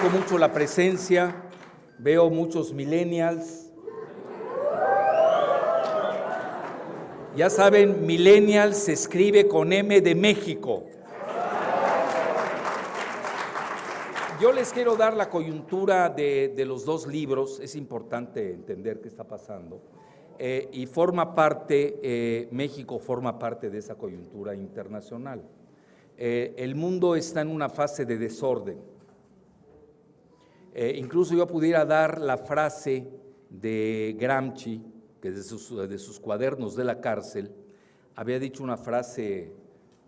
agradezco mucho la presencia, veo muchos millennials. Ya saben, millennials se escribe con M de México. Yo les quiero dar la coyuntura de los dos libros, es importante entender qué está pasando, y forma parte, México forma parte de esa coyuntura internacional. El mundo está en una fase de desorden. Incluso yo pudiera dar la frase de Gramsci, que de sus cuadernos de la cárcel, había dicho una frase,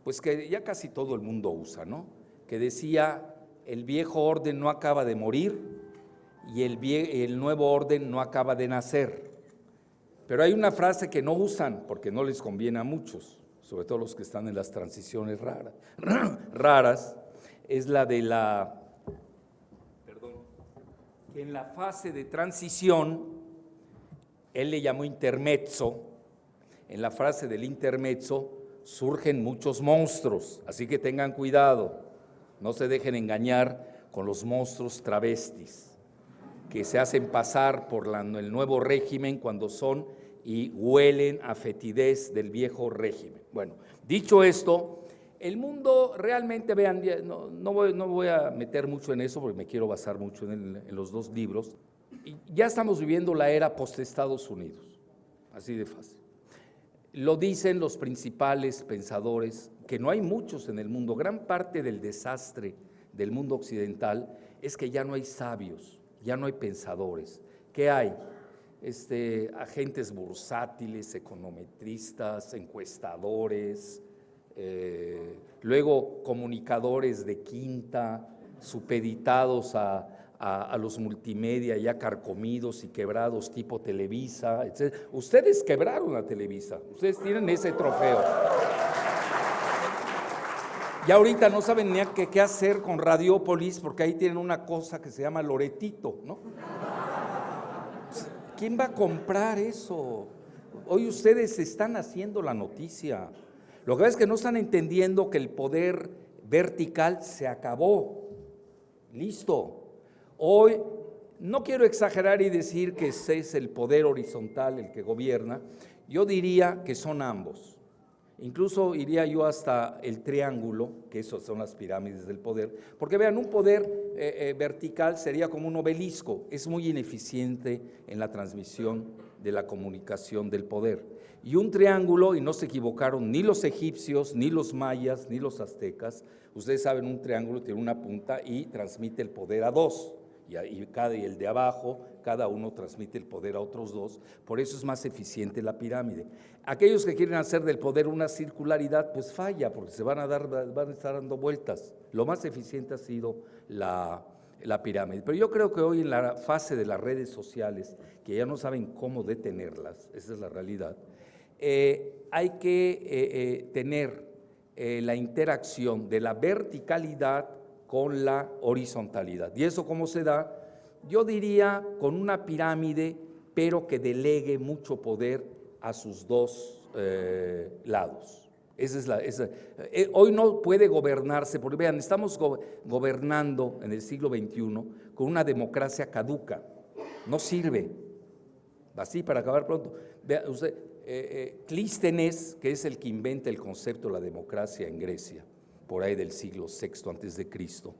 pues que ya casi todo el mundo usa, ¿no? Que decía: el viejo orden no acaba de morir y el nuevo orden no acaba de nacer. Pero hay una frase que no usan porque no les conviene a muchos, sobre todo los que están en las transiciones raras, es la de en la fase de transición, él le llamó intermezzo, en la fase del intermezzo surgen muchos monstruos, así que tengan cuidado. No se dejen engañar con los monstruos travestis que se hacen pasar por el nuevo régimen cuando son y huelen a fetidez del viejo régimen. Bueno, dicho esto, el mundo realmente, vean, no voy a meter mucho en eso porque me quiero basar mucho en los dos libros. Ya estamos viviendo la era post-Estados Unidos, así de fácil. Lo dicen los principales pensadores, que no hay muchos en el mundo. Gran parte del desastre del mundo occidental es que ya no hay sabios, ya no hay pensadores. ¿Qué hay? Agentes bursátiles, econometristas, encuestadores, luego comunicadores de quinta, supeditados a los multimedia ya carcomidos y quebrados tipo Televisa, etc. Ustedes quebraron a Televisa, ustedes tienen ese trofeo. Ya ahorita no saben ni qué hacer con Radiópolis porque ahí tienen una cosa que se llama Loretito, ¿no? ¿Quién va a comprar eso? Hoy ustedes están haciendo la noticia. Lo que pasa es que no están entendiendo que el poder vertical se acabó. Listo. Hoy, no quiero exagerar y decir que ese es el poder horizontal el que gobierna, yo diría que son ambos. Incluso iría yo hasta el triángulo, que esos son las pirámides del poder, porque vean, un poder vertical sería como un obelisco, es muy ineficiente en la transmisión de la comunicación del poder. Y un triángulo, y no se equivocaron ni los egipcios, ni los mayas, ni los aztecas, ustedes saben, un triángulo tiene una punta y transmite el poder a dos. Y el de abajo, cada uno transmite el poder a otros dos, por eso es más eficiente la pirámide. Aquellos que quieren hacer del poder una circularidad, pues falla, porque van a estar dando vueltas. Lo más eficiente ha sido la pirámide. Pero yo creo que hoy en la fase de las redes sociales, que ya no saben cómo detenerlas, esa es la realidad, hay que tener la interacción de la verticalidad con la horizontalidad. ¿Y eso cómo se da? Yo diría con una pirámide, pero que delegue mucho poder a sus dos lados. Hoy no puede gobernarse, porque vean, estamos gobernando en el siglo XXI con una democracia caduca, no sirve, así para acabar pronto. Vea usted, Clístenes, que es el que inventa el concepto de la democracia en Grecia, por ahí del siglo VI antes de Cristo,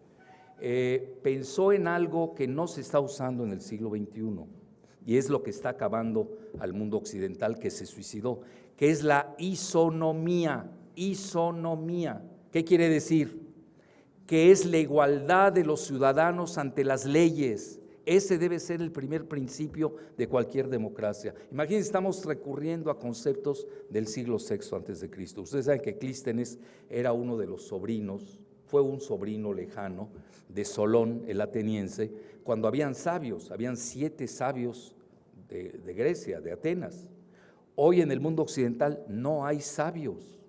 pensó en algo que no se está usando en el siglo XXI, y es lo que está acabando al mundo occidental, que se suicidó, que es la isonomía. Isonomía, ¿qué quiere decir? Que es la igualdad de los ciudadanos ante las leyes. Ese debe ser el primer principio de cualquier democracia. Imagínense, estamos recurriendo a conceptos del siglo VI antes de Cristo. Ustedes saben que Clístenes era uno de los sobrinos, fue un sobrino lejano de Solón, el ateniense, cuando habían sabios, habían 7 sabios de Grecia, de Atenas. Hoy en el mundo occidental no hay sabios,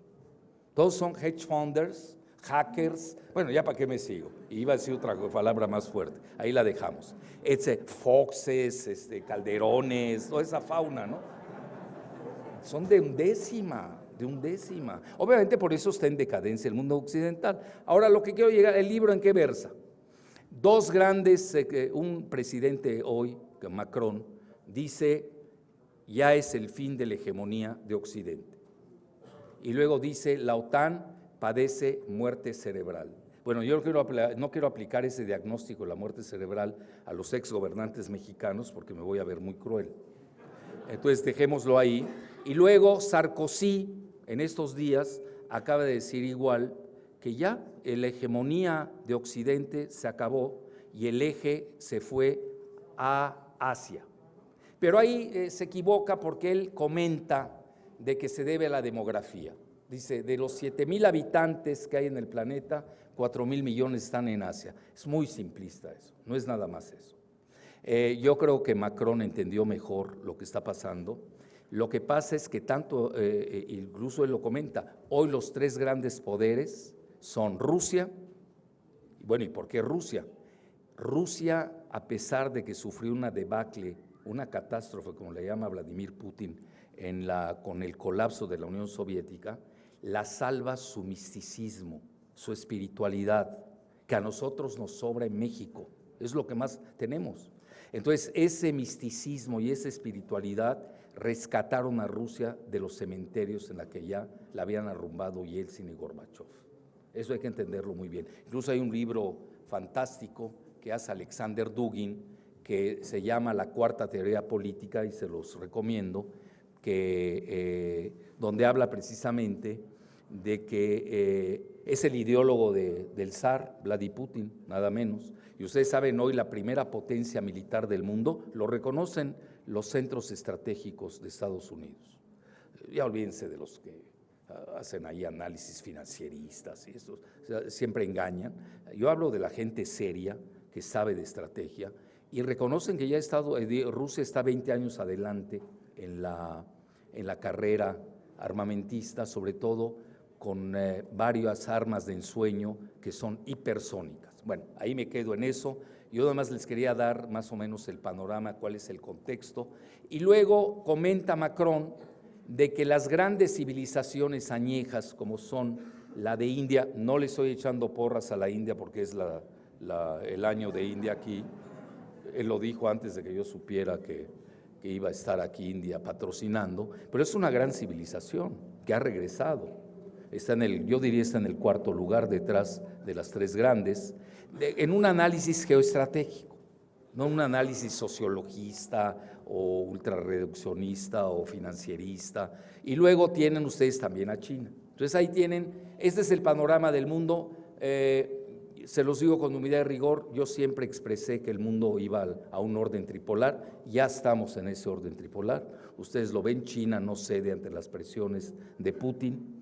todos son hedge funders, hackers, bueno, ya para qué me sigo, iba a decir otra palabra más fuerte, ahí la dejamos, foxes, calderones, toda esa fauna, ¿no? Son de undécima. Obviamente por eso está en decadencia el mundo occidental. Ahora lo que quiero llegar, ¿el libro en qué versa? Dos grandes, un presidente hoy, Macron, dice, ya es el fin de la hegemonía de Occidente. Y luego dice, la OTAN padece muerte cerebral. Bueno, yo no quiero aplicar ese diagnóstico de la muerte cerebral a los exgobernantes mexicanos porque me voy a ver muy cruel. Entonces dejémoslo ahí. Y luego Sarkozy, en estos días, acaba de decir igual que ya la hegemonía de Occidente se acabó y el eje se fue a Asia. Pero ahí se equivoca porque él comenta de que se debe a la demografía. Dice, de los 7,000 habitantes que hay en el planeta, 4,000 millones están en Asia. Es muy simplista eso, no es nada más eso. Yo creo que Macron entendió mejor lo que está pasando. Lo que pasa es que tanto, incluso él lo comenta, hoy los tres grandes poderes son Rusia. Bueno, ¿y por qué Rusia? Rusia, a pesar de que sufrió una debacle, una catástrofe, como le llama Vladimir Putin, con el colapso de la Unión Soviética, la salva su misticismo, su espiritualidad, que a nosotros nos sobra en México, es lo que más tenemos. Entonces, ese misticismo y esa espiritualidad rescataron a Rusia de los cementerios en la que ya la habían arrumbado Yeltsin y Gorbachev. Eso hay que entenderlo muy bien. Incluso hay un libro fantástico que hace Alexander Dugin, que se llama La Cuarta Teoría Política, y se los recomiendo, donde habla precisamente de que es el ideólogo del zar, Vladimir Putin, nada menos. Y ustedes saben, hoy la primera potencia militar del mundo lo reconocen los centros estratégicos de Estados Unidos. Ya olvídense de los que hacen ahí análisis financieristas y estos, o sea, siempre engañan. Yo hablo de la gente seria que sabe de estrategia y reconocen que ya Rusia está 20 años adelante en la carrera armamentista, sobre todo con varias armas de ensueño que son hipersónicas. Bueno, ahí me quedo en eso. Yo nada más les quería dar más o menos el panorama, cuál es el contexto. Y luego comenta Macron de que las grandes civilizaciones añejas, como son la de India, no le estoy echando porras a la India porque es el año de India aquí. Él lo dijo antes de que yo supiera que iba a estar aquí India patrocinando, pero es una gran civilización que ha regresado. Yo diría está en el cuarto lugar detrás de las tres grandes, en un análisis geoestratégico, no un análisis sociologista o ultrarreduccionista o financierista. Y luego tienen ustedes también a China. Entonces ahí tienen, este es el panorama del mundo. Se los digo con humildad y rigor, yo siempre expresé que el mundo iba a un orden tripolar, ya estamos en ese orden tripolar. Ustedes lo ven, China no cede ante las presiones de Putin,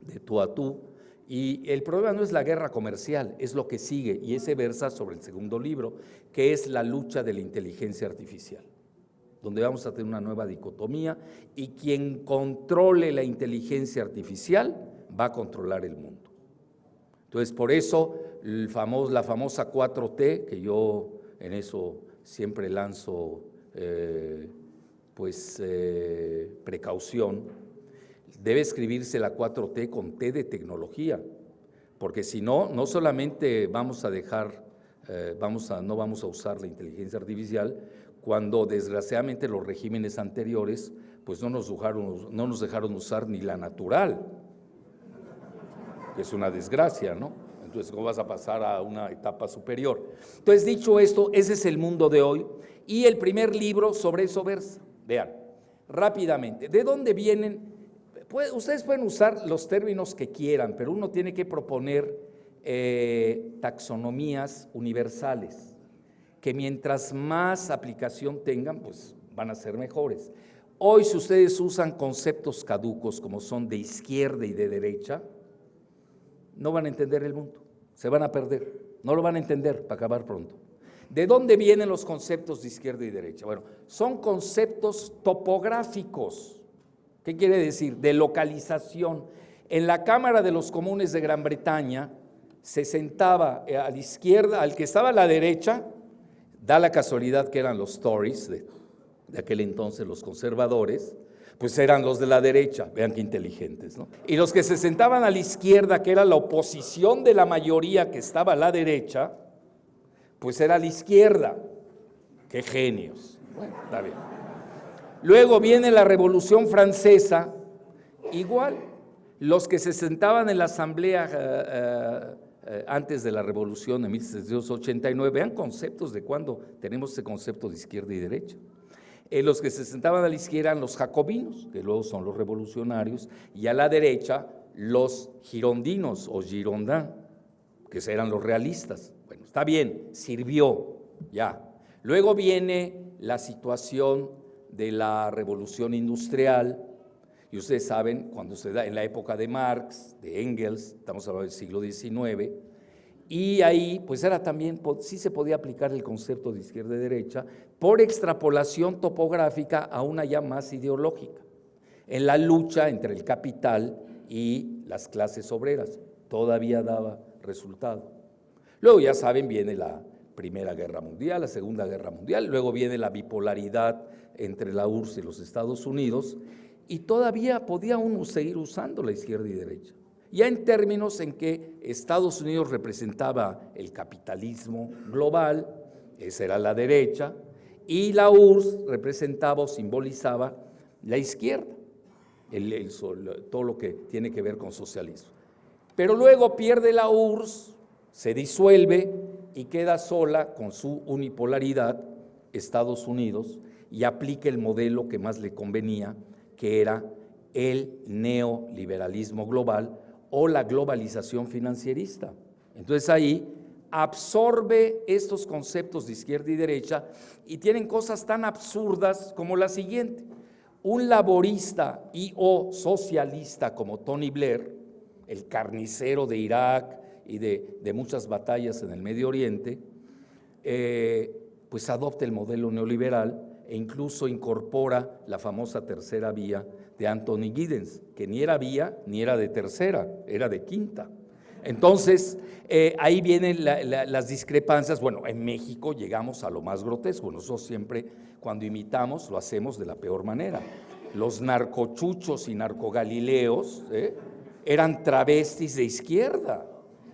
de tú a tú, y el problema no es la guerra comercial, es lo que sigue, y ese versa sobre el segundo libro, que es la lucha de la inteligencia artificial, donde vamos a tener una nueva dicotomía, y quien controle la inteligencia artificial va a controlar el mundo. Entonces, por eso la famosa 4T, que yo en eso siempre lanzo precaución, debe escribirse la 4T con T de tecnología, porque si no, no solamente vamos a no vamos a usar la inteligencia artificial, cuando desgraciadamente los regímenes anteriores pues no nos dejaron usar ni la natural, que es una desgracia, ¿no? Entonces, ¿cómo vas a pasar a una etapa superior? Entonces, dicho esto, ese es el mundo de hoy, y el primer libro sobre eso versa. Vean, rápidamente, ¿de dónde vienen? Ustedes pueden usar los términos que quieran, pero uno tiene que proponer taxonomías universales, que mientras más aplicación tengan, pues van a ser mejores. Hoy, si ustedes usan conceptos caducos como son de izquierda y de derecha, no van a entender el mundo, se van a perder, no lo van a entender para acabar pronto. ¿De dónde vienen los conceptos de izquierda y derecha? Bueno, son conceptos topográficos. ¿Qué quiere decir? De localización. En la Cámara de los Comunes de Gran Bretaña se sentaba a la izquierda, al que estaba a la derecha, da la casualidad que eran los Tories, de aquel entonces los conservadores, pues eran los de la derecha, vean qué inteligentes, ¿no? Y los que se sentaban a la izquierda, que era la oposición de la mayoría que estaba a la derecha, pues era la izquierda. ¡Qué genios! Bueno, está bien. Luego viene la Revolución Francesa, igual. Los que se sentaban en la asamblea antes de la revolución en 1789, vean conceptos de cuándo tenemos ese concepto de izquierda y derecha. Los que se sentaban a la izquierda eran los jacobinos, que luego son los revolucionarios, y a la derecha los girondinos o girondins, que eran los realistas. Bueno, está bien, sirvió, ya. Luego viene la situación de la revolución industrial, y ustedes saben, cuando se da en la época de Marx, de Engels, estamos hablando del siglo XIX, y ahí pues era también, sí se podía aplicar el concepto de izquierda y derecha por extrapolación topográfica a una ya más ideológica, en la lucha entre el capital y las clases obreras, todavía daba resultado. Luego ya saben, viene la Primera Guerra Mundial, la Segunda Guerra Mundial, luego viene la bipolaridad entre la URSS y los Estados Unidos, y todavía podía uno seguir usando la izquierda y derecha, ya en términos en que Estados Unidos representaba el capitalismo global, esa era la derecha, y la URSS representaba o simbolizaba la izquierda, todo lo que tiene que ver con socialismo. Pero luego pierde la URSS, se disuelve y queda sola con su unipolaridad Estados Unidos y aplica el modelo que más le convenía, que era el neoliberalismo global o la globalización financierista. Entonces ahí absorbe estos conceptos de izquierda y derecha y tienen cosas tan absurdas como la siguiente. Un laborista y o socialista como Tony Blair, el carnicero de Irak y de muchas batallas en el Medio Oriente, pues adopta el modelo neoliberal e incluso incorpora la famosa tercera vía de Anthony Giddens, que ni era vía ni era de tercera, era de quinta. Entonces, ahí vienen las discrepancias. Bueno, en México llegamos a lo más grotesco. Nosotros siempre, cuando imitamos, lo hacemos de la peor manera. Los narcochuchos y narcogalileos eran travestis de izquierda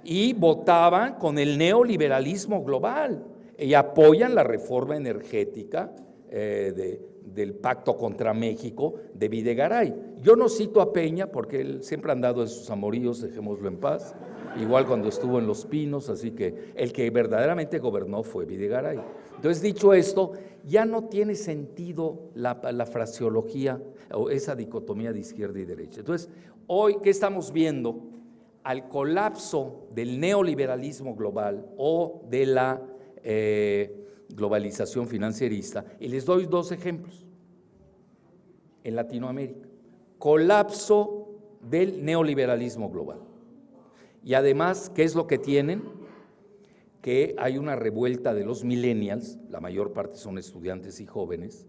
y votaban con el neoliberalismo global y apoyan la reforma energética del Pacto contra México de Videgaray. Yo no cito a Peña porque él siempre ha andado en sus amoríos, dejémoslo en paz, igual cuando estuvo en Los Pinos, así que el que verdaderamente gobernó fue Videgaray. Entonces, dicho esto, ya no tiene sentido la fraseología o esa dicotomía de izquierda y derecha. Entonces, hoy, ¿qué estamos viendo? Al colapso del neoliberalismo global o de la globalización financierista, y les doy dos ejemplos. En Latinoamérica, colapso del neoliberalismo global. Y además, ¿qué es lo que tienen? Que hay una revuelta de los millennials, la mayor parte son estudiantes y jóvenes,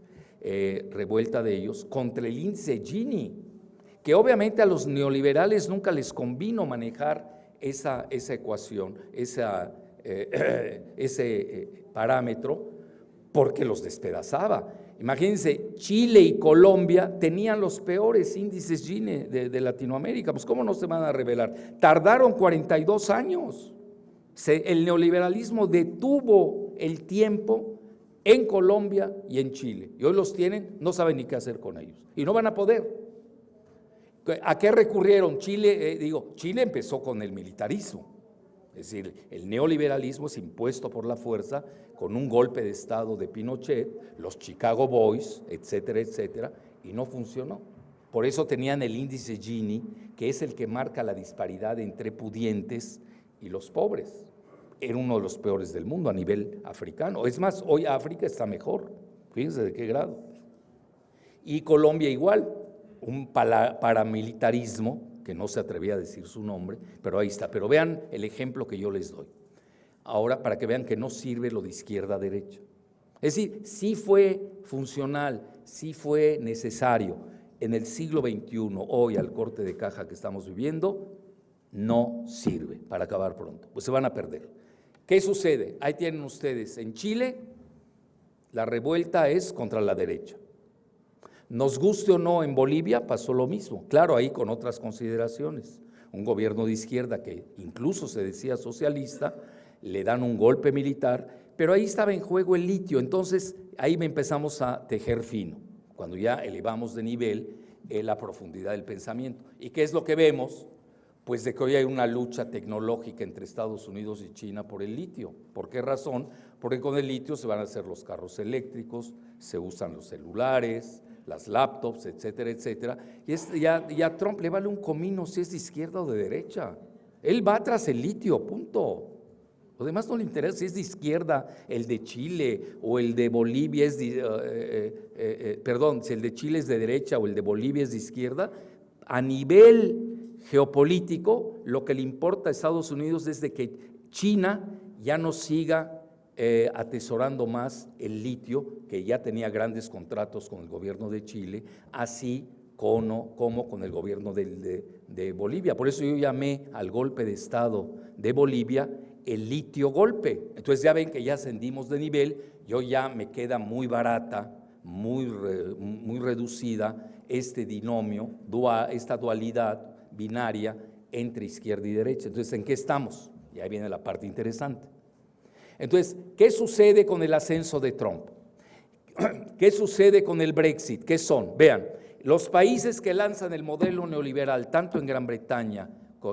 revuelta de ellos contra el índice Gini, que obviamente a los neoliberales nunca les convino manejar esa ecuación, ese parámetro, porque los despedazaba. Imagínense, Chile y Colombia tenían los peores índices Gini de Latinoamérica, pues ¿cómo no se van a revelar? Tardaron 42 años. El neoliberalismo detuvo el tiempo en Colombia y en Chile, y hoy los tienen, no saben ni qué hacer con ellos, y no van a poder. ¿A qué recurrieron? Chile empezó con el militarismo, es decir, el neoliberalismo es impuesto por la fuerza con un golpe de estado de Pinochet, los Chicago Boys, etcétera, etcétera, y no funcionó. Por eso tenían el índice Gini, que es el que marca la disparidad entre pudientes y los pobres. Era uno de los peores del mundo a nivel africano. Es más, hoy África está mejor, fíjense de qué grado. Y Colombia igual, un paramilitarismo que no se atrevía a decir su nombre, pero ahí está. Pero vean el ejemplo que yo les doy. Ahora, para que vean que no sirve lo de izquierda a derecha. Es decir, sí fue funcional, sí fue necesario. En el siglo XXI, hoy al corte de caja que estamos viviendo, no sirve para acabar pronto, pues se van a perder. ¿Qué sucede? Ahí tienen ustedes, en Chile, la revuelta es contra la derecha. Nos guste o no, en Bolivia pasó lo mismo, claro, ahí con otras consideraciones. Un gobierno de izquierda que incluso se decía socialista, le dan un golpe militar pero ahí estaba en juego el litio. Entonces ahí empezamos a tejer fino, cuando ya elevamos de nivel la profundidad del pensamiento. ¿Y qué es lo que vemos? Pues de que hoy hay una lucha tecnológica entre Estados Unidos y China por el litio. ¿Por qué razón? Porque con el litio se van a hacer los carros eléctricos, se usan los celulares, las laptops, etcétera, etcétera. Y ya a Trump le vale un comino si es de izquierda o de derecha. Él va tras el litio, punto. Lo demás no le interesa si es de izquierda el de Chile o el de Bolivia es perdón, si el de Chile es de derecha o el de Bolivia es de izquierda. A nivel geopolítico, lo que le importa a Estados Unidos es de que China ya no siga atesorando más el litio, que ya tenía grandes contratos con el gobierno de Chile, así como con el gobierno de Bolivia. Por eso yo llamé al golpe de Estado de Bolivia el litio golpe. Entonces ya ven que ya ascendimos de nivel, yo ya me queda muy barata, muy reducida este binomio, esta dualidad binaria entre izquierda y derecha. Entonces, ¿en qué estamos? Y ahí viene la parte interesante. Entonces, ¿qué sucede con el ascenso de Trump? ¿Qué sucede con el Brexit? ¿Qué son? Vean, los países que lanzan el modelo neoliberal, tanto en Gran Bretaña,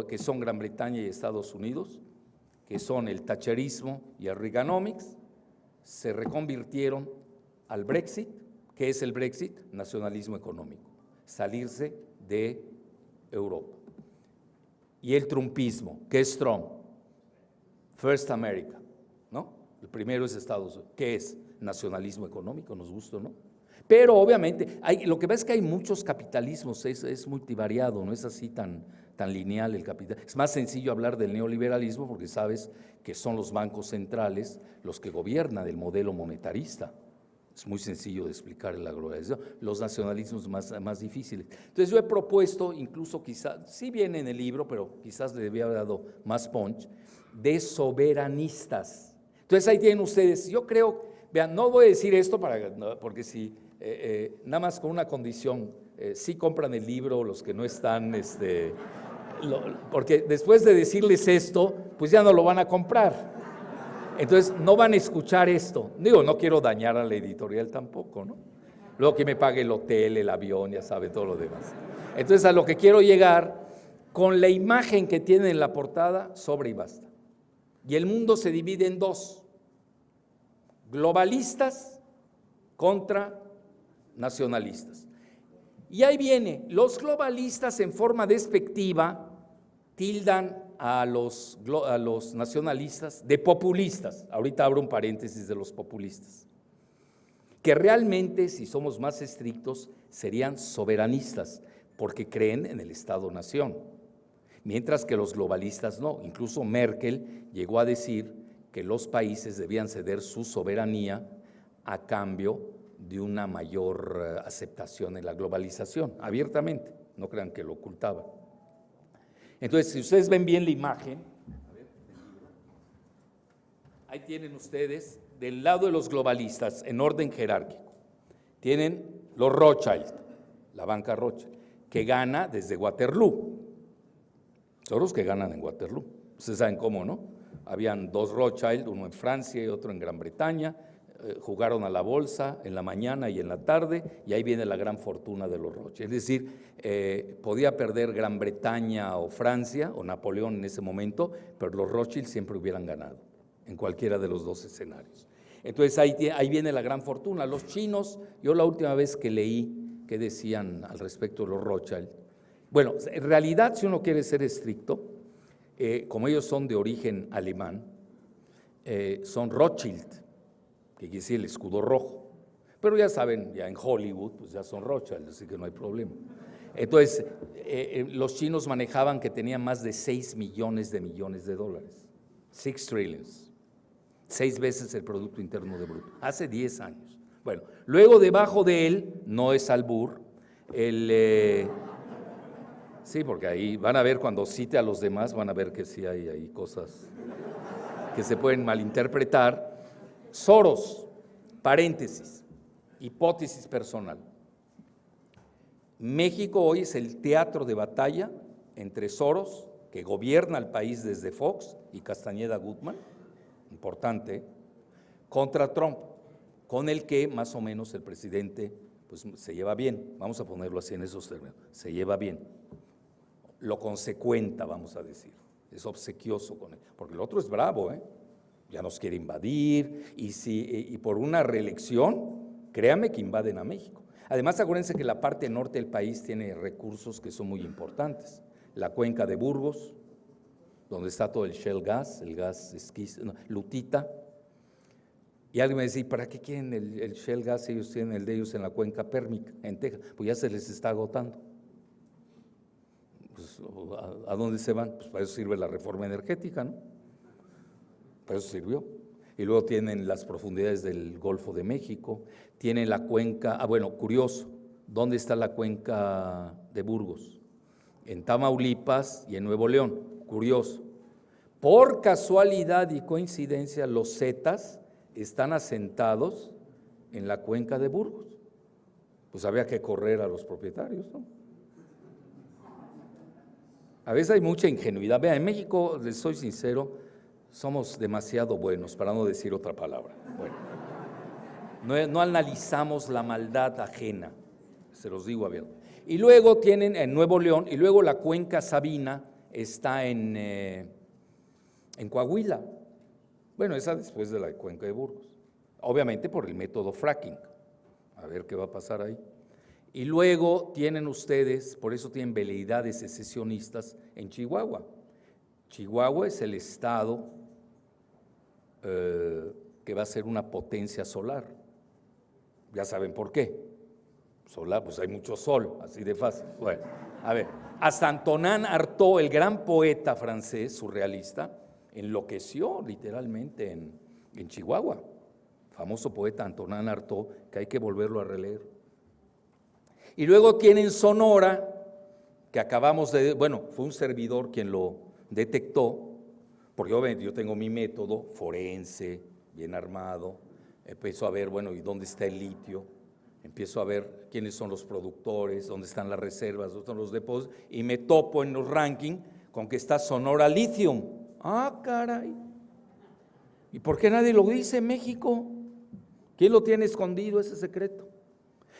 que son Gran Bretaña y Estados Unidos, que son el thatcherismo y el Reaganomics, se reconvirtieron al Brexit. ¿Qué es el Brexit? Nacionalismo económico, salirse de Europa. Y el trumpismo, ¿qué es Trump? First America, ¿no? El primero es Estados Unidos. ¿Qué es? Nacionalismo económico, nos gusta, ¿no? Pero obviamente, lo que pasa es que hay muchos capitalismos, es multivariado, no es así tan lineal el capital. Es más sencillo hablar del neoliberalismo porque sabes que son los bancos centrales los que gobiernan el modelo monetarista. Es muy sencillo de explicar la globalización, los nacionalismos más difíciles. Entonces yo he propuesto, incluso quizás, sí viene en el libro, pero quizás le debía haber dado más punch, de soberanistas. Entonces ahí tienen ustedes, yo creo, vean, no voy a decir esto porque si, nada más con una condición, sí compran el libro los que no están, porque después de decirles esto, pues ya no lo van a comprar. Entonces, no van a escuchar esto. Digo, no quiero dañar a la editorial tampoco, ¿no? Luego que me pague el hotel, el avión, ya sabe, todo lo demás. Entonces, a lo que quiero llegar, con la imagen que tiene en la portada, sobra y basta. Y el mundo se divide en dos: globalistas contra nacionalistas. Y ahí viene, los globalistas en forma despectiva tildan a los nacionalistas de populistas. Ahorita abro un paréntesis de los populistas, que realmente, si somos más estrictos, serían soberanistas, porque creen en el Estado-nación, mientras que los globalistas no. Incluso Merkel llegó a decir que los países debían ceder su soberanía a cambio de una mayor aceptación en la globalización, abiertamente, no crean que lo ocultaba. Entonces, si ustedes ven bien la imagen, ahí tienen ustedes, del lado de los globalistas, en orden jerárquico, tienen los Rothschild, la banca Rothschild, que gana desde Waterloo. Son los que ganan en Waterloo. Ustedes saben cómo, ¿no? Habían dos Rothschild, uno en Francia y otro en Gran Bretaña, jugaron a la bolsa en la mañana y en la tarde, y ahí viene la gran fortuna de los Rothschild. Es decir, podía perder Gran Bretaña o Francia o Napoleón en ese momento, pero los Rothschild siempre hubieran ganado en cualquiera de los dos escenarios. Entonces ahí viene la gran fortuna. Los chinos, yo la última vez que leí que decían al respecto de los Rothschild, bueno, en realidad, si uno quiere ser estricto, como ellos son de origen alemán, son Rothschild, que quiere decir el escudo rojo. Pero ya saben, ya en Hollywood, pues ya son Rothschild, así que no hay problema. Entonces, los chinos manejaban que tenían más de 6 millones de dólares. 6 trillions. 6 veces el Producto Interno de Bruto. Hace 10 años. Bueno, luego debajo de él, no es albur, sí, porque ahí van a ver, cuando cite a los demás, van a ver que sí hay ahí cosas que se pueden malinterpretar. Soros, paréntesis, hipótesis personal. México hoy es el teatro de batalla entre Soros, que gobierna el país desde Fox, y Castañeda Gutmann, importante, contra Trump, con el que más o menos el presidente pues, se lleva bien, vamos a ponerlo así en esos términos, se lleva bien, lo consecuenta, vamos a decir, es obsequioso con él, porque el otro es bravo, ya nos quiere invadir, y por una reelección, créame que invaden a México. Además, acuérdense que la parte norte del país tiene recursos que son muy importantes, la cuenca de Burgos, donde está todo el shale gas, el gas lutita. Y alguien me decía, ¿para qué quieren el shale gas? Ellos tienen el de ellos en la cuenca pérmica, en Texas, pues ya se les está agotando. Pues, ¿a dónde se van? Pues para eso sirve la reforma energética, ¿no? Para eso sirvió. Y luego tienen las profundidades del Golfo de México, tienen la cuenca, bueno, curioso, ¿dónde está la cuenca de Burgos? En Tamaulipas y en Nuevo León, curioso. Por casualidad y coincidencia, los zetas están asentados en la cuenca de Burgos. Pues había que correr a los propietarios, ¿no? A veces hay mucha ingenuidad. Vean, en México, les soy sincero, somos demasiado buenos, para no decir otra palabra. Bueno, no analizamos la maldad ajena, se los digo abierto. Y luego tienen en Nuevo León, y luego la cuenca Sabina está en Coahuila. Bueno, esa después de la cuenca de Burgos. Obviamente por el método fracking. A ver qué va a pasar ahí. Y luego tienen ustedes, por eso tienen veleidades secesionistas en Chihuahua. Chihuahua es el estado que va a ser una potencia solar. Ya saben por qué. Solar, pues hay mucho sol, así de fácil. Bueno, a ver, hasta Antonin Artaud, el gran poeta francés surrealista, enloqueció literalmente en Chihuahua. Famoso poeta Antonin Artaud, que hay que volverlo a releer. Y luego tienen Sonora, que acabamos de, bueno, fue un servidor quien lo detectó, porque obviamente yo tengo mi método forense, bien armado, empiezo a ver, bueno, ¿y dónde está el litio? Empiezo a ver quiénes son los productores, dónde están las reservas, dónde están los depósitos, y me topo en los rankings con que está Sonora Lithium. ¡Ah, caray! ¿Y por qué nadie lo dice en México? ¿Quién lo tiene escondido ese secreto?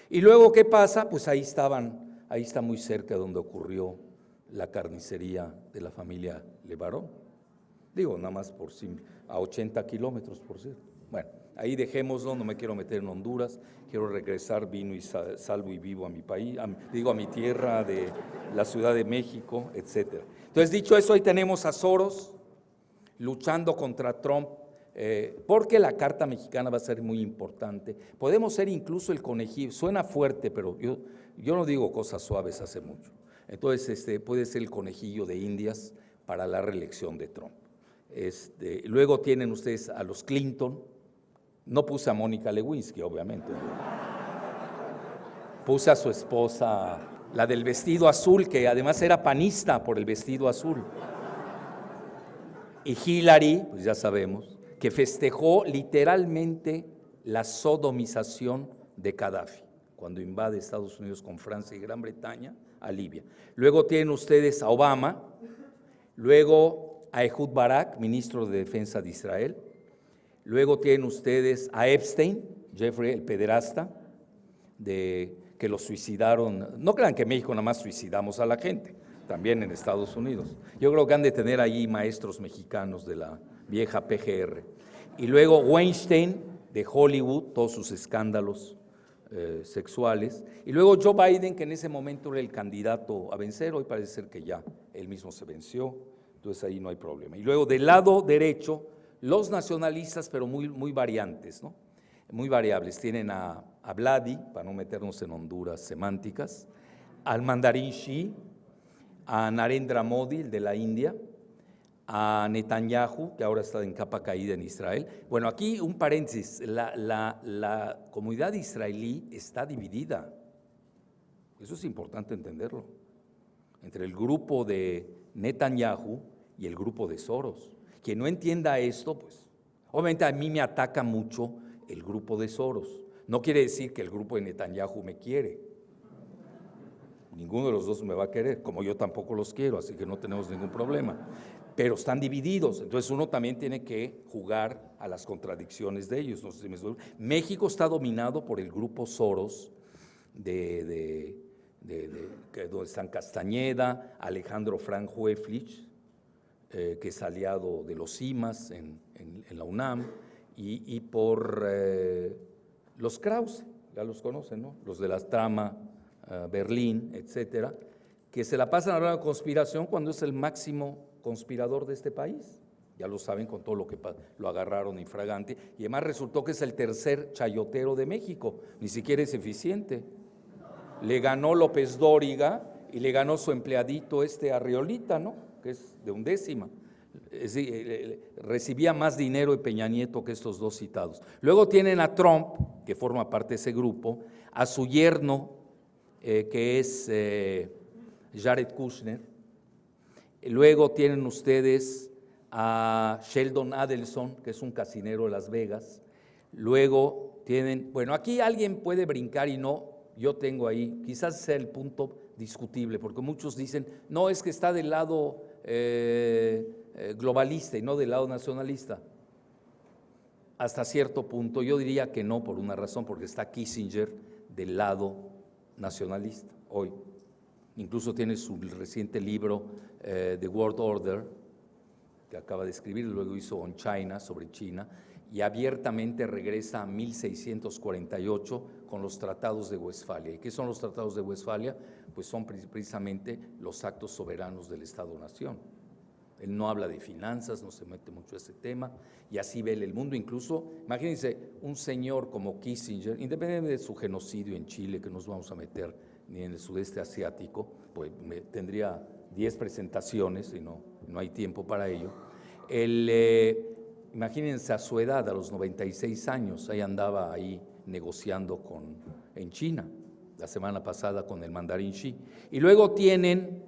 Y luego, ¿qué pasa? Pues ahí está muy cerca donde ocurrió la carnicería de la familia Levarón. Digo, nada más a 80 kilómetros, por cierto. Bueno, ahí dejémoslo, no me quiero meter en Honduras, quiero regresar vino y salvo y vivo a mi país, a mi tierra de la Ciudad de México, etcétera. Entonces, dicho eso, ahí tenemos a Soros luchando contra Trump, porque la Carta Mexicana va a ser muy importante. Podemos ser incluso el conejillo, suena fuerte, pero yo no digo cosas suaves hace mucho. Entonces, puede ser el conejillo de Indias para la reelección de Trump. Luego tienen ustedes a los Clinton, no puse a Mónica Lewinsky, obviamente. Puse a su esposa, la del vestido azul, que además era panista por el vestido azul. Y Hillary, pues ya sabemos, que festejó literalmente la sodomización de Gaddafi, cuando invade Estados Unidos con Francia y Gran Bretaña a Libia. Luego tienen ustedes a Obama, luego a Ehud Barak, ministro de Defensa de Israel, luego tienen ustedes a Epstein, Jeffrey, el pederasta, que lo suicidaron. No crean que en México nada más suicidamos a la gente, también en Estados Unidos. Yo creo que han de tener allí maestros mexicanos de la vieja PGR. Y luego Weinstein, de Hollywood, todos sus escándalos sexuales. Y luego Joe Biden, que en ese momento era el candidato a vencer, hoy parece ser que ya él mismo se venció, entonces ahí no hay problema. Y luego del lado derecho, los nacionalistas, pero muy variantes, ¿no? Muy variables. Tienen a Vladi, para no meternos en Honduras semánticas, al mandarín Xi, a Narendra Modi, el de la India, a Netanyahu, que ahora está en capa caída en Israel. Bueno, aquí un paréntesis, la comunidad israelí está dividida, eso es importante entenderlo, entre el grupo de Netanyahu y el grupo de Soros. Quien no entienda esto, pues, obviamente a mí me ataca mucho el grupo de Soros. No quiere decir que el grupo de Netanyahu me quiere. Ninguno de los dos me va a querer, como yo tampoco los quiero, así que no tenemos ningún problema. pero están divididos, entonces uno también tiene que jugar a las contradicciones de ellos. No sé si me explico. México está dominado por el grupo Soros, donde están Castañeda, Alejandro Frank Hueflich, que es aliado de los IMAS en la UNAM, y por los Krause, ya los conocen, ¿no? Los de la trama Berlín, etcétera, que se la pasan hablando de conspiración cuando es el máximo conspirador de este país. Ya lo saben con todo lo que lo agarraron infragante, y además resultó que es el tercer chayotero de México, ni siquiera es eficiente. Le ganó López Dóriga y le ganó su empleadito Arriolita, ¿no? Que es de 1/10. Recibía más dinero de Peña Nieto que estos dos citados. Luego tienen a Trump, que forma parte de ese grupo, a su yerno, que es Jared Kushner. Luego tienen ustedes a Sheldon Adelson, que es un casinero de Las Vegas. Luego tienen, bueno, aquí alguien puede brincar y no, yo tengo ahí, quizás sea el punto discutible, porque muchos dicen, no, es que está del lado globalista y no del lado nacionalista. Hasta cierto punto yo diría que no, por una razón, porque está Kissinger del lado nacionalista hoy. Incluso tiene su reciente libro, The World Order, que acaba de escribir, luego hizo On China, sobre China, y abiertamente regresa a 1648 con los tratados de Westfalia. ¿Y qué son los tratados de Westfalia? Pues son precisamente los actos soberanos del Estado-Nación. Él no habla de finanzas, no se mete mucho a ese tema, y así ve el mundo. Incluso, imagínense, un señor como Kissinger, independientemente de su genocidio en Chile, que no nos vamos a meter ni en el sudeste asiático, pues tendría 10 presentaciones y no hay tiempo para ello. Imagínense a su edad, a los 96 años, ahí andaba ahí negociando en China, la semana pasada con el mandarín Xi. Y luego tienen,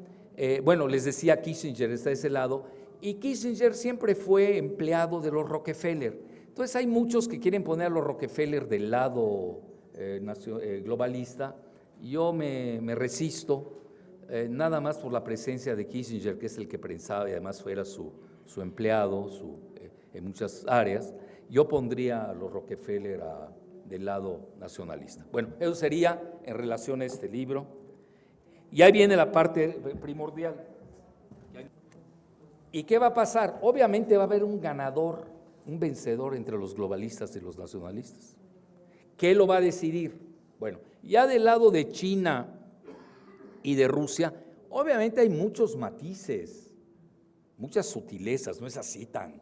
bueno, les decía, Kissinger está de ese lado, y Kissinger siempre fue empleado de los Rockefeller. Entonces hay muchos que quieren poner a los Rockefeller del lado globalista. Yo me resisto, nada más por la presencia de Kissinger, que es el que pensaba y además fuera su empleado en muchas áreas. Yo pondría a los Rockefeller del lado nacionalista. Bueno, eso sería en relación a este libro. Y ahí viene la parte primordial. ¿Y qué va a pasar? Obviamente va a haber un ganador, un vencedor entre los globalistas y los nacionalistas. ¿Qué lo va a decidir? Bueno, ya del lado de China y de Rusia, obviamente hay muchos matices, muchas sutilezas, no es así tan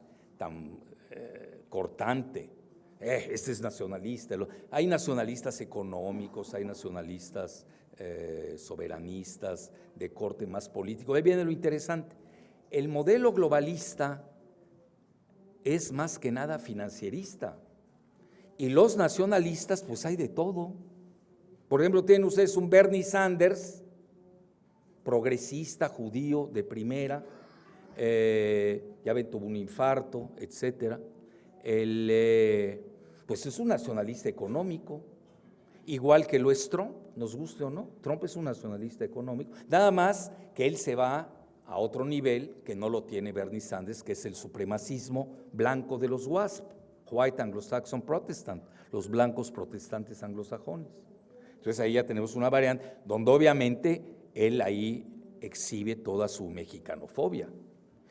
cortante. Este es nacionalista. Hay nacionalistas económicos, hay nacionalistas soberanistas, de corte más político. Ahí viene lo interesante. El modelo globalista es más que nada financierista, y los nacionalistas, pues hay de todo. Por ejemplo, tienen ustedes un Bernie Sanders, progresista, judío, de primera, ya ven, tuvo un infarto, etcétera. Pues es un nacionalista económico, igual que lo es Trump, nos guste o no. Trump es un nacionalista económico, nada más que él se va a otro nivel que no lo tiene Bernie Sanders, que es el supremacismo blanco de los WASP, White Anglo-Saxon Protestant, los blancos protestantes anglosajones. Entonces ahí ya tenemos una variante donde obviamente él ahí exhibe toda su mexicanofobia.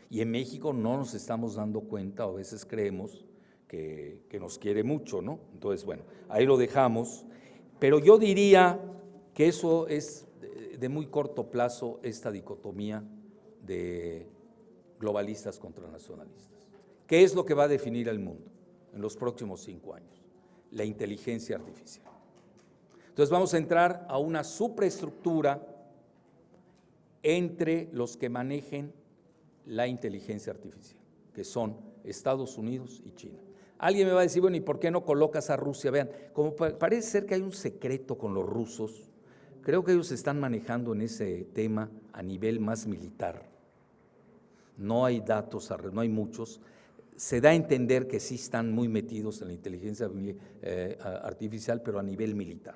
Y en México no nos estamos dando cuenta, o a veces creemos que nos quiere mucho, ¿no? Entonces, bueno, ahí lo dejamos. Pero yo diría que eso es de muy corto plazo, esta dicotomía de globalistas contra nacionalistas. ¿Qué es lo que va a definir el mundo en los próximos 5 años? La inteligencia artificial. Entonces vamos a entrar a una superestructura entre los que manejen la inteligencia artificial, que son Estados Unidos y China. Alguien me va a decir, bueno, ¿y por qué no colocas a Rusia? Vean, como parece ser que hay un secreto con los rusos, creo que ellos se están manejando en ese tema a nivel más militar. No hay datos, no hay muchos. Se da a entender que sí están muy metidos en la inteligencia artificial, pero a nivel militar.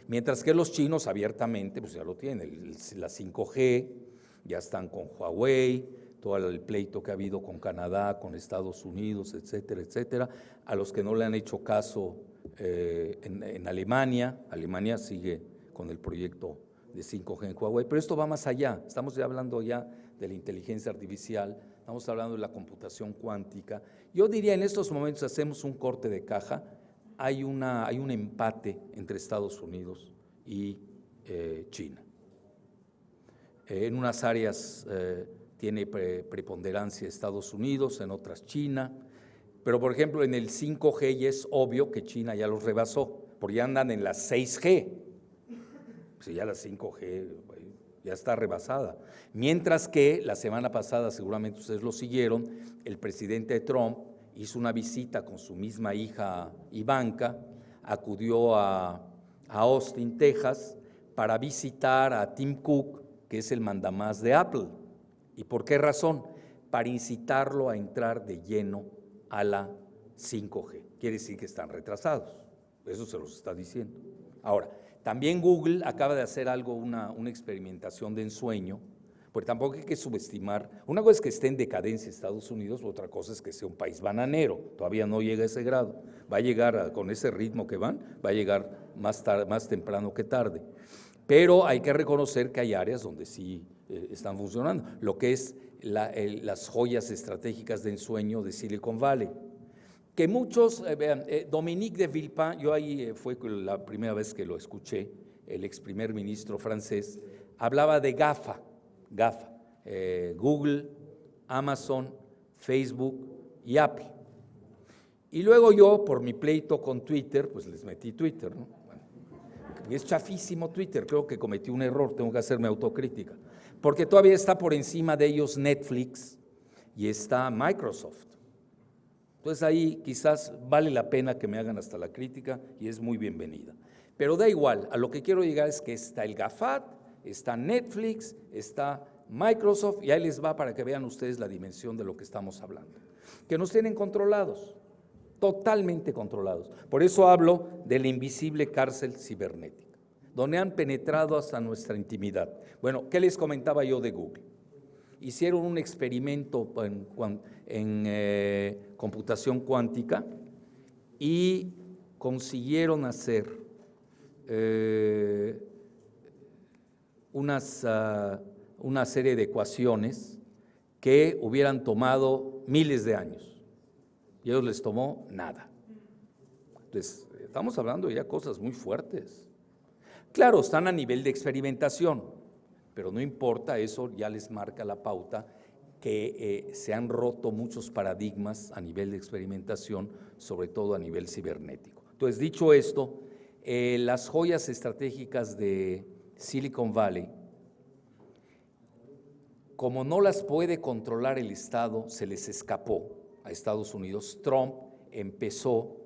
Mientras que los chinos abiertamente, pues ya lo tienen, la 5G, ya están con Huawei, todo el pleito que ha habido con Canadá, con Estados Unidos, etcétera, etcétera. A los que no le han hecho caso en Alemania, Alemania sigue con el proyecto de 5G en Huawei, pero esto va más allá, estamos ya hablando ya de la inteligencia artificial, estamos hablando de la computación cuántica. Yo diría en estos momentos hacemos un corte de caja, hay un empate entre Estados Unidos y China. En unas áreas tiene preponderancia Estados Unidos, en otras China, pero por ejemplo en el 5G ya es obvio que China ya los rebasó, porque ya andan en la 6G, pues ya la 5G ya está rebasada. Mientras que la semana pasada, seguramente ustedes lo siguieron, el presidente Trump hizo una visita con su misma hija Ivanka, acudió a Austin, Texas, para visitar a Tim Cook, que es el mandamás de Apple. ¿Y por qué razón? Para incitarlo a entrar de lleno a la 5G. Quiere decir que están retrasados, eso se los está diciendo. Ahora, también Google acaba de hacer algo, una experimentación de ensueño, porque tampoco hay que subestimar. Una cosa es que esté en decadencia Estados Unidos, otra cosa es que sea un país bananero, todavía no llega a ese grado, va a llegar con ese ritmo que van, va a llegar más temprano que tarde. Pero hay que reconocer que hay áreas donde sí están funcionando, lo que es las joyas estratégicas de ensueño de Silicon Valley. Que muchos, Dominique de Villepin, yo ahí fue la primera vez que lo escuché, el ex primer ministro francés, hablaba de GAFA, Google, Amazon, Facebook y Apple. Y luego yo, por mi pleito con Twitter, pues les metí Twitter, ¿no? Bueno, es chafísimo Twitter, creo que cometí un error, tengo que hacerme autocrítica, porque todavía está por encima de ellos Netflix y está Microsoft. Entonces ahí quizás vale la pena que me hagan hasta la crítica y es muy bienvenida. Pero da igual, a lo que quiero llegar es que está el GAFAT, está Netflix, está Microsoft y ahí les va para que vean ustedes la dimensión de lo que estamos hablando. Que nos tienen controlados, totalmente controlados. Por eso hablo de la invisible cárcel cibernética, donde han penetrado hasta nuestra intimidad. Bueno, ¿qué les comentaba yo de Google? Hicieron un experimento en computación cuántica y consiguieron hacer una serie de ecuaciones que hubieran tomado miles de años y a ellos les tomó nada. Entonces, estamos hablando ya de cosas muy fuertes. Claro, están a nivel de experimentación, pero no importa, eso ya les marca la pauta que se han roto muchos paradigmas a nivel de experimentación, sobre todo a nivel cibernético. Entonces, dicho esto, las joyas estratégicas de Silicon Valley, como no las puede controlar el Estado, se les escapó a Estados Unidos. Trump empezó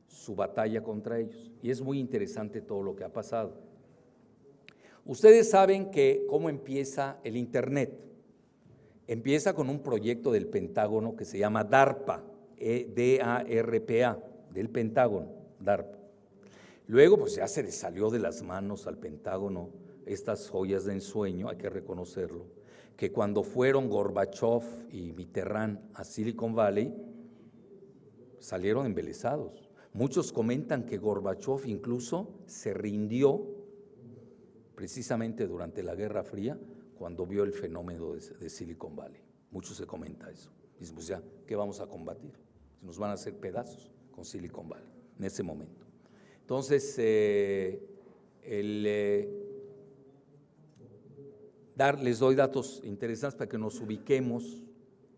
su batalla contra ellos y es muy interesante todo lo que ha pasado. Ustedes saben que cómo empieza el Internet. Empieza con un proyecto del Pentágono que se llama DARPA, D-A-R-P-A, del Pentágono, DARPA. Luego, pues ya se le salió de las manos al Pentágono estas joyas de ensueño, hay que reconocerlo, que cuando fueron Gorbachev y Mitterrand a Silicon Valley, salieron embelesados. Muchos comentan que Gorbachev incluso se rindió precisamente durante la Guerra Fría, cuando vio el fenómeno de Silicon Valley. Mucho se comenta eso. Dicen, pues ya, ¿qué vamos a combatir? Nos van a hacer pedazos con Silicon Valley en ese momento. Entonces, les doy datos interesantes para que nos ubiquemos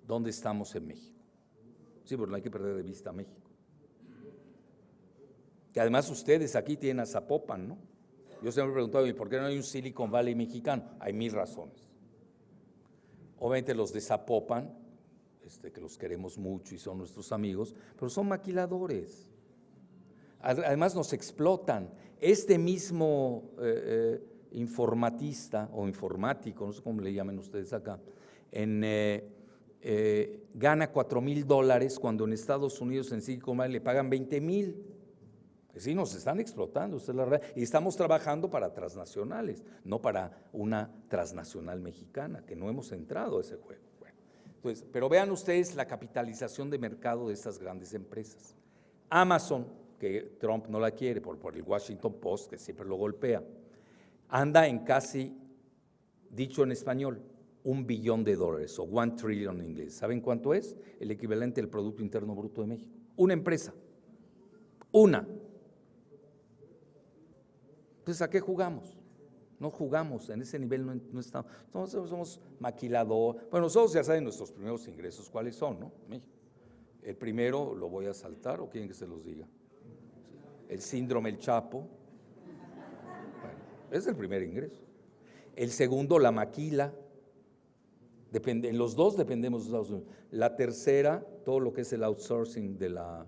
dónde estamos en México. Sí, pero no hay que perder de vista a México. Que además ustedes aquí tienen a Zapopan, ¿no? Yo siempre he preguntado, ¿y por qué no hay un Silicon Valley mexicano? Hay 1000 razones. Obviamente los de Zapopan, que los queremos mucho y son nuestros amigos, pero son maquiladores. Además nos explotan. Este mismo informatista o informático, no sé cómo le llaman ustedes acá, gana $4,000 cuando en Estados Unidos, en Silicon Valley, le pagan 20,000. Sí, nos están explotando, usted la verdad, y estamos trabajando para transnacionales, no para una transnacional mexicana, que no hemos entrado a ese juego. Bueno, Entonces, pero vean ustedes la capitalización de mercado de estas grandes empresas. Amazon, que Trump no la quiere por el Washington Post, que siempre lo golpea, anda en casi, dicho en español, $1 billón o 1 trillion en inglés. ¿Saben cuánto es? El equivalente al Producto Interno Bruto de México. Una empresa. Una. Entonces, ¿a qué jugamos? No jugamos, en ese nivel no estamos. Somos maquilador. Bueno, nosotros ya saben nuestros primeros ingresos, ¿cuáles son, no? México. El primero, ¿lo voy a saltar o quieren que se los diga? El síndrome El Chapo. Bueno, es el primer ingreso. El segundo, la maquila. En los dos dependemos de Estados Unidos. La tercera, todo lo que es el outsourcing de la…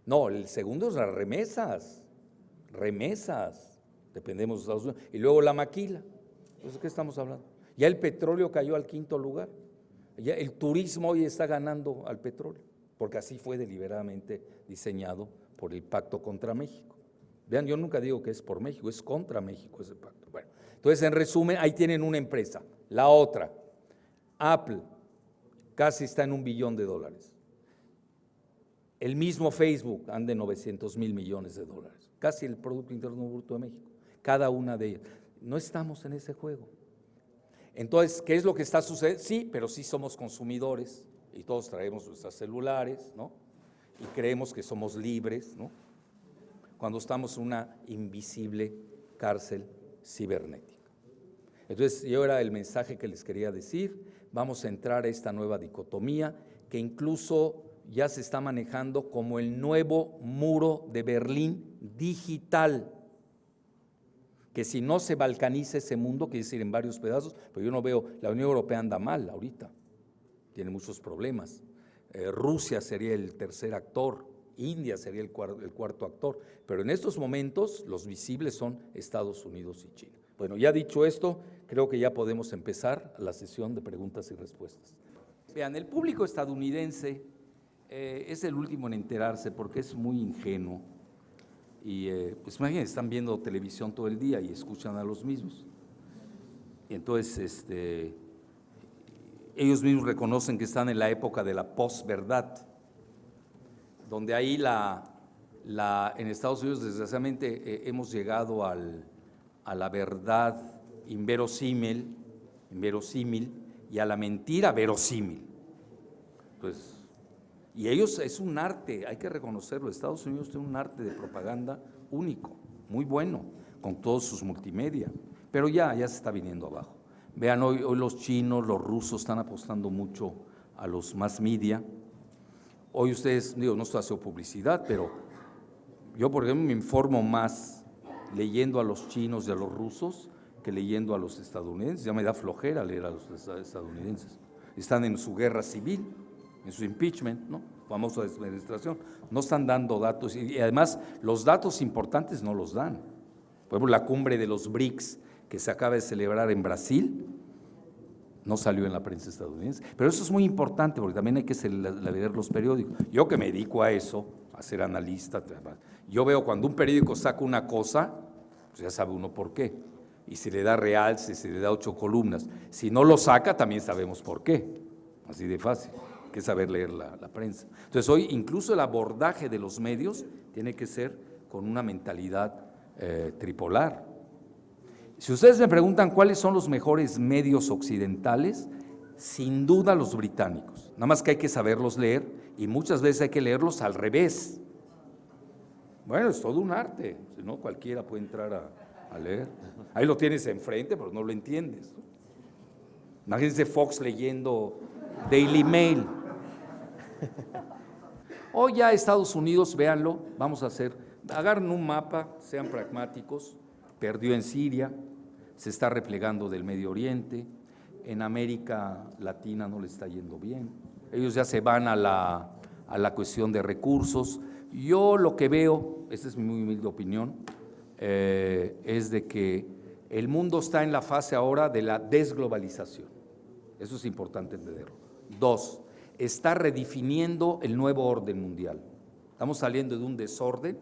No, el segundo es las remesas. Dependemos de Estados Unidos. Y luego la maquila. Entonces, ¿de qué estamos hablando? Ya el petróleo cayó al 5º lugar. Ya el turismo hoy está ganando al petróleo, porque así fue deliberadamente diseñado por el Pacto contra México. Vean, yo nunca digo que es por México, es contra México ese pacto. Bueno, entonces, en resumen, ahí tienen una empresa. La otra, Apple, casi está en $1 billón. El mismo Facebook anda en $900 mil millones, casi el Producto Interno Bruto de México, cada una de ellas. No estamos en ese juego. Entonces, ¿qué es lo que está sucediendo? Sí, pero sí somos consumidores y todos traemos nuestros celulares, ¿no? Y creemos que somos libres, ¿no? Cuando estamos en una invisible cárcel cibernética. Entonces, yo era el mensaje que les quería decir. Vamos a entrar a esta nueva dicotomía que incluso ya se está manejando como el nuevo muro de Berlín digital, que si no se balcaniza ese mundo, quiere decir en varios pedazos, pero yo no veo, la Unión Europea anda mal ahorita, tiene muchos problemas. Rusia sería el tercer actor, India sería el cuarto actor, pero en estos momentos los visibles son Estados Unidos y China. Bueno, ya dicho esto, creo que ya podemos empezar la sesión de preguntas y respuestas. Vean, el público estadounidense es el último en enterarse porque es muy ingenuo y pues imagínense, están viendo televisión todo el día y escuchan a los mismos. Y entonces ellos mismos reconocen que están en la época de la posverdad, donde ahí en Estados Unidos desgraciadamente hemos llegado a la verdad inverosímil y a la mentira verosímil. Entonces, y ellos, es un arte, hay que reconocerlo, Estados Unidos tiene un arte de propaganda único, muy bueno, con todos sus multimedia, pero ya se está viniendo abajo. Vean, hoy los chinos, los rusos están apostando mucho a los mass media. Hoy ustedes, digo, no estoy haciendo publicidad, pero yo, por ejemplo, me informo más leyendo a los chinos y a los rusos que leyendo a los estadounidenses. Ya me da flojera leer a los estadounidenses. Están en su guerra civil, en su impeachment, ¿no? Famosa administración. No están dando datos y además los datos importantes no los dan. Por ejemplo, la cumbre de los BRICS que se acaba de celebrar en Brasil no salió en la prensa estadounidense. Pero eso es muy importante porque también hay que leer los periódicos. Yo que me dedico a eso, a ser analista, yo veo cuando un periódico saca una cosa, pues ya sabe uno por qué. Y si le da realce, si le da 8 columnas. Si no lo saca, también sabemos por qué. Así de fácil, hay que saber leer la prensa. Entonces hoy incluso el abordaje de los medios tiene que ser con una mentalidad tripolar. Si ustedes me preguntan cuáles son los mejores medios occidentales, sin duda los británicos. Nada más que hay que saberlos leer y muchas veces hay que leerlos al revés. Bueno, es todo un arte, si no cualquiera puede entrar a leer. Ahí lo tienes enfrente, pero no lo entiendes, ¿no? Imagínense Fox leyendo Daily Mail. Hoy ya Estados Unidos, véanlo, agarren un mapa, sean pragmáticos, perdió en Siria, se está replegando del Medio Oriente, en América Latina no le está yendo bien, ellos ya se van a la cuestión de recursos. Yo lo que veo, esta es mi muy humilde opinión, es de que el mundo está en la fase ahora de la desglobalización, eso es importante entenderlo. 2, está redefiniendo el nuevo orden mundial, estamos saliendo de un desorden,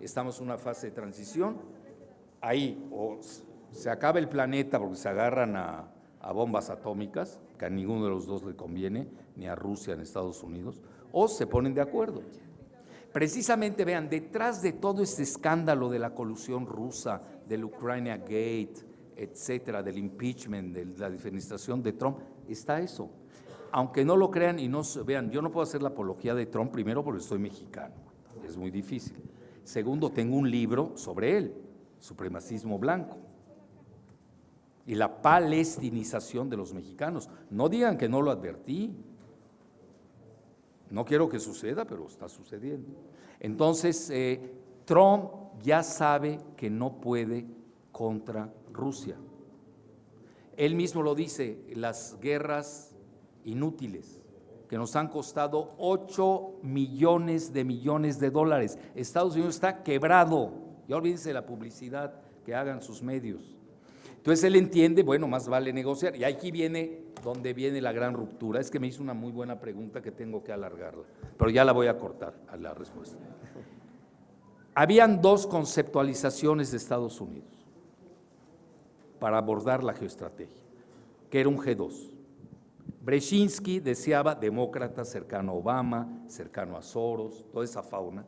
estamos en una fase de transición, ahí o se acaba el planeta porque se agarran a bombas atómicas, que a ninguno de los dos le conviene, ni a Rusia ni a Estados Unidos, o se ponen de acuerdo. Precisamente, vean, detrás de todo este escándalo de la colusión rusa, del Ucrania Gate, etcétera, del impeachment, de la defenestración de Trump, está eso. Aunque no lo crean y no vean, yo no puedo hacer la apología de Trump, primero porque soy mexicano, es muy difícil. Segundo, tengo un libro sobre él, Supremacismo Blanco, y la palestinización de los mexicanos. No digan que no lo advertí. No quiero que suceda, pero está sucediendo. Entonces, Trump ya sabe que no puede contra Rusia. Él mismo lo dice, las guerras inútiles que nos han costado 8 millones de dólares. Estados Unidos está quebrado. Ya olvídense de la publicidad que hagan sus medios. Entonces él entiende, bueno, más vale negociar. Y aquí viene donde viene la gran ruptura. Es que me hizo una muy buena pregunta que tengo que alargarla, pero ya la voy a cortar a la respuesta. Habían dos conceptualizaciones de Estados Unidos para abordar la geoestrategia, que era un G2. Brzezinski deseaba demócrata, cercano a Obama, cercano a Soros, toda esa fauna.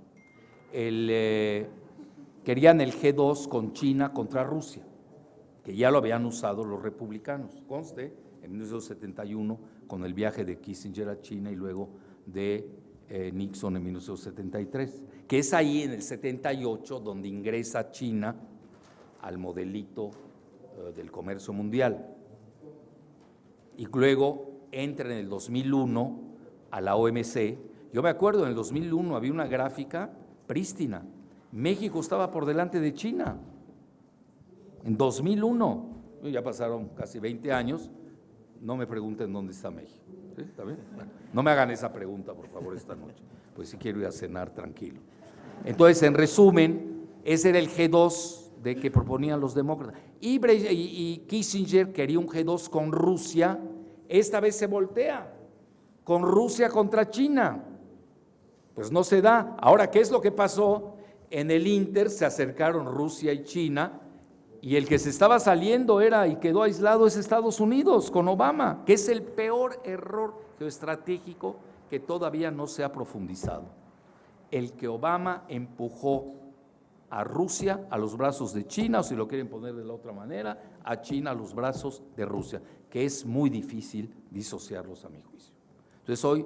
Querían el G2 con China contra Rusia, que ya lo habían usado los republicanos, conste, en 1971 con el viaje de Kissinger a China y luego de Nixon en 1973, que es ahí en el 78 donde ingresa China al modelito del comercio mundial y luego entra en el 2001 a la OMC. Yo me acuerdo, en el 2001 había una gráfica prístina, México estaba por delante de China. En 2001, ya pasaron casi 20 años, no me pregunten dónde está México. ¿Sí? ¿Está bien? Bueno, no me hagan esa pregunta, por favor, esta noche, pues sí quiero ir a cenar tranquilo. Entonces, en resumen, ese era el G2 de que proponían los demócratas. Y Kissinger quería un G2 con Rusia, esta vez se voltea, con Rusia contra China. Pues no se da. Ahora, ¿qué es lo que pasó? En el Inter se acercaron Rusia y China, y el que se estaba saliendo y quedó aislado es Estados Unidos con Obama, que es el peor error geoestratégico que todavía no se ha profundizado. El que Obama empujó a Rusia a los brazos de China, o si lo quieren poner de la otra manera, a China a los brazos de Rusia, que es muy difícil disociarlos a mi juicio. Entonces hoy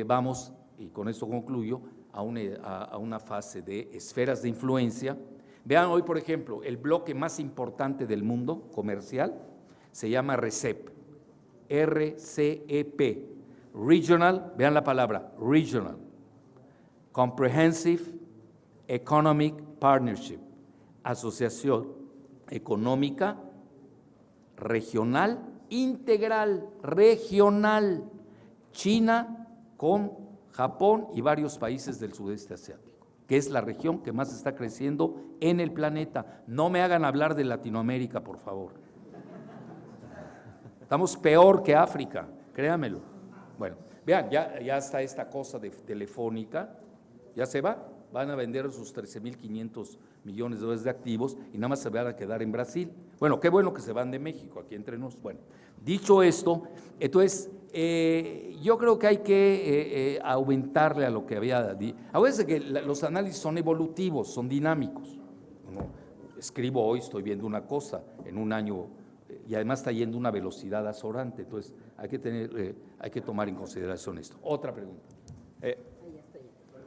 vamos, y con esto concluyo, a una fase de esferas de influencia. Vean hoy, por ejemplo, el bloque más importante del mundo comercial se llama RCEP, R-C-E-P, Regional, vean la palabra, Regional, Comprehensive Economic Partnership, Asociación Económica Regional, Integral, Regional, China con Japón y varios países del sudeste asiático, que es la región que más está creciendo en el planeta. No me hagan hablar de Latinoamérica, por favor. Estamos peor que África, créanmelo. Bueno, vean, ya está esta cosa de Telefónica, ya se va, van a vender sus 13.500 millones de dólares de activos y nada más se van a quedar en Brasil. Bueno, qué bueno que se van de México, aquí entre nos. Bueno, dicho esto, entonces, yo creo que hay que aumentarle a lo que había dicho. Acuérdense que los análisis son evolutivos, son dinámicos. Escribo hoy, estoy viendo una cosa, en un año, y además está yendo a una velocidad azorante, entonces hay que tomar en consideración esto. Otra pregunta.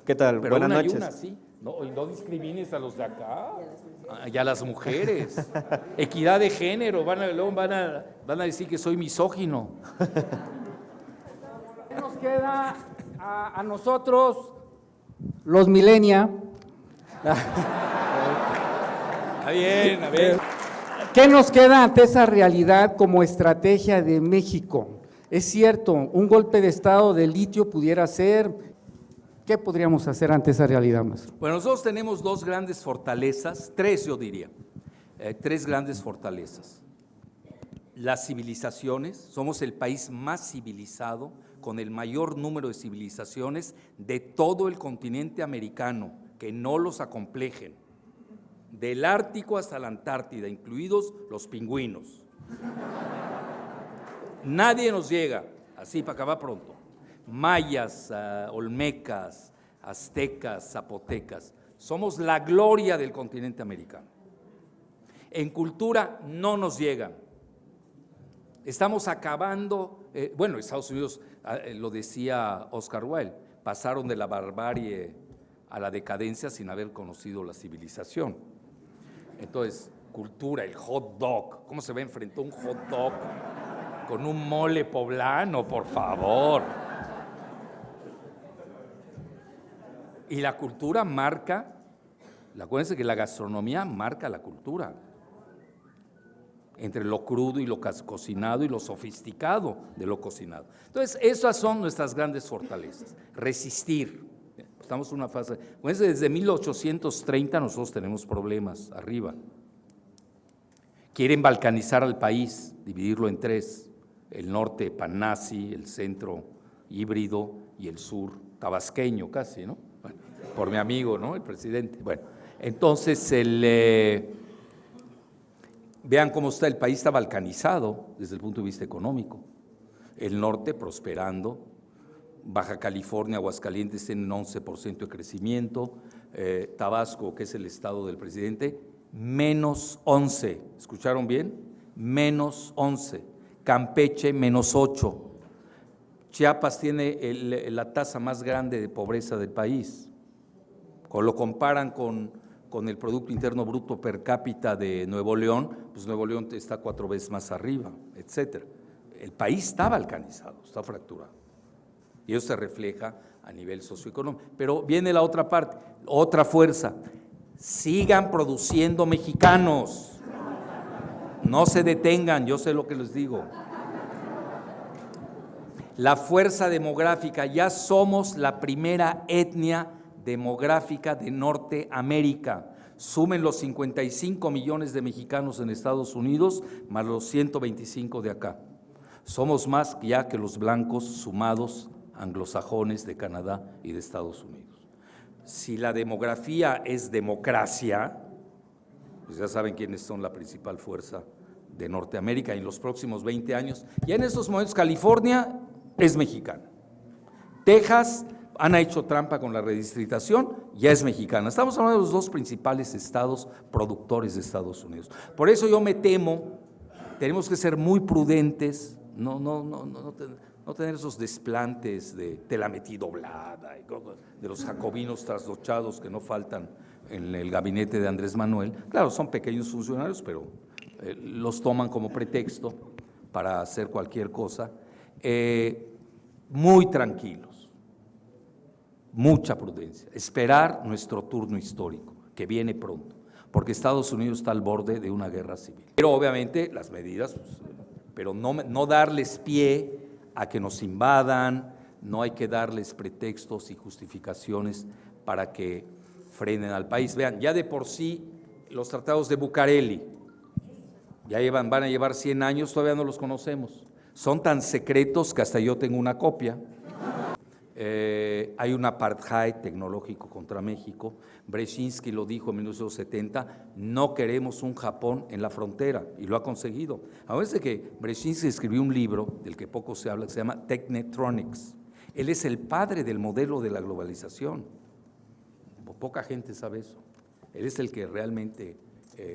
¿Qué tal? Pero Buenas una noches. y una, sí. No discrimines a los de acá y a las mujeres. Equidad de género, luego van a decir que soy misógino. ¿Qué nos queda a nosotros, los millennials? Está bien, a ver. ¿Qué nos queda ante esa realidad como estrategia de México? Es cierto, un golpe de estado de litio pudiera ser. ¿Qué podríamos hacer ante esa realidad, maestro? Bueno, nosotros tenemos dos grandes fortalezas, tres yo diría, tres grandes fortalezas. Las civilizaciones, somos el país más civilizado, con el mayor número de civilizaciones de todo el continente americano, que no los acomplejen, del Ártico hasta la Antártida, incluidos los pingüinos. Nadie nos llega, así para acabar pronto. Mayas, olmecas, aztecas, zapotecas. Somos la gloria del continente americano. En cultura no nos llegan. Estamos acabando, bueno, Estados Unidos, lo decía Oscar Wilde, pasaron de la barbarie a la decadencia sin haber conocido la civilización. Entonces, cultura, el hot dog, ¿cómo se va a enfrentar un hot dog con un mole poblano, por favor? Y la cultura marca, acuérdense que la gastronomía marca la cultura, entre lo crudo y lo cocinado y lo sofisticado de lo cocinado. Entonces, esas son nuestras grandes fortalezas, resistir. Estamos en una fase, desde 1830 nosotros tenemos problemas arriba. Quieren balcanizar al país, dividirlo en tres, el norte Panasi, el centro híbrido y el sur tabasqueño casi, ¿no? Bueno, por mi amigo, ¿no? El presidente. Bueno, entonces vean cómo está, el país está balcanizado desde el punto de vista económico. El norte prosperando, Baja California, Aguascalientes tienen 11% de crecimiento, Tabasco, que es el estado del presidente, menos 11, ¿escucharon bien? Menos 11, Campeche menos 8, Chiapas tiene la tasa más grande de pobreza del país, lo comparan con el Producto Interno Bruto per cápita de Nuevo León, pues Nuevo León está 4 veces más arriba, etcétera. El país está balcanizado, está fracturado. Y eso se refleja a nivel socioeconómico. Pero viene la otra parte, otra fuerza. Sigan produciendo mexicanos. No se detengan, yo sé lo que les digo. La fuerza demográfica, ya somos la primera etnia demográfica de Norteamérica. Sumen los 55 millones de mexicanos en Estados Unidos, más los 125 de acá. Somos más ya que los blancos sumados anglosajones de Canadá y de Estados Unidos. Si la demografía es democracia, pues ya saben quiénes son la principal fuerza de Norteamérica en los próximos 20 años. Ya en estos momentos California es mexicana. Texas han hecho trampa con la redistritación, ya es mexicana. Estamos hablando de los dos principales estados productores de Estados Unidos. Por eso yo me temo, tenemos que ser muy prudentes, no tener esos desplantes de te la metí doblada, de los jacobinos trasnochados que no faltan en el gabinete de Andrés Manuel. Claro, son pequeños funcionarios, pero los toman como pretexto para hacer cualquier cosa. Muy tranquilos, mucha prudencia, esperar nuestro turno histórico, que viene pronto, porque Estados Unidos está al borde de una guerra civil. Pero obviamente las medidas, pero no darles pie a que nos invadan, no hay que darles pretextos y justificaciones para que frenen al país. Vean, ya de por sí los tratados de Bucareli, van a llevar 100 años, todavía no los conocemos. Son tan secretos que hasta yo tengo una copia. Hay un apartheid tecnológico contra México. Brzezinski lo dijo en 1970, no queremos un Japón en la frontera, y lo ha conseguido. Acuérdense que Brzezinski escribió un libro del que poco se habla, que se llama Technetronics. Él es el padre del modelo de la globalización. Poca gente sabe eso. Él es el que realmente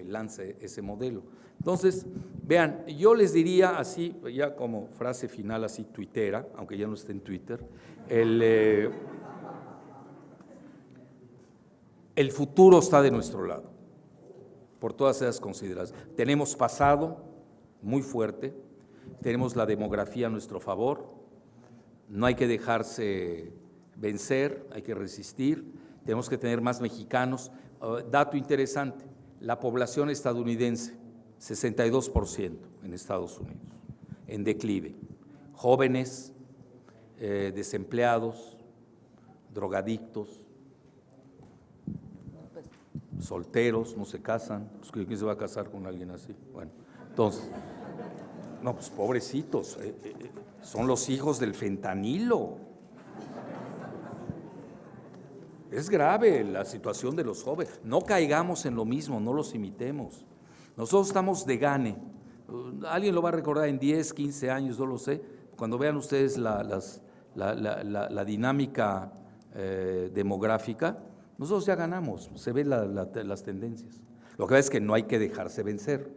lanza ese modelo. Entonces, vean, yo les diría así, ya como frase final así tuitera, aunque ya no esté en Twitter, el futuro está de nuestro lado, por todas esas consideraciones. Tenemos pasado muy fuerte, tenemos la demografía a nuestro favor, no hay que dejarse vencer, hay que resistir, tenemos que tener más mexicanos. Dato interesante, la población estadounidense, 62% en Estados Unidos, en declive, jóvenes, desempleados, drogadictos, solteros, no se casan. ¿Quién se va a casar con alguien así? Bueno, entonces, no, pues pobrecitos, son los hijos del fentanilo. Es grave la situación de los jóvenes. No caigamos en lo mismo, no los imitemos. Nosotros estamos de gane. Alguien lo va a recordar en 10, 15 años, no lo sé, cuando vean ustedes la dinámica demográfica, nosotros ya ganamos, se ven las tendencias. Lo que pasa es que no hay que dejarse vencer.